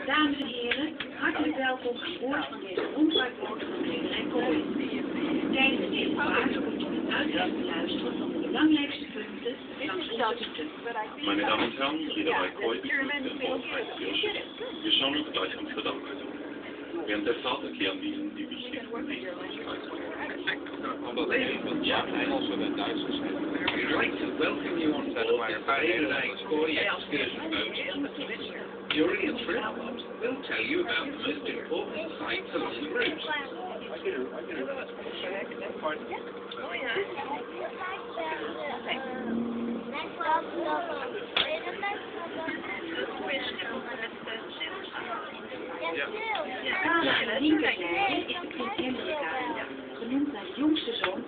Dames en heren, hartelijk welkom aan boord van deze rondvaartboot van Rederij Kooi. Tijdens deze vaart kunt u met uitleg luisteren van de belangrijkste punten langs onze route. Meine Damen und Herren, Reederei Kooi begrüßt den Bordreis Kirche. Wir schauen uns gleich Amsterdam an. Während der Fahrt erklären wir Ihnen die wichtigsten Sehenswürdigkeiten. Ja, Engels en Duits zijn. We'd like to welcome you on board the Reederij Kooi excursion boat. During the trip, we'll tell you about the most important sites along the route. Aan de linkerzijde is de Prins Hendrikade, genoemd naar de jongste zoon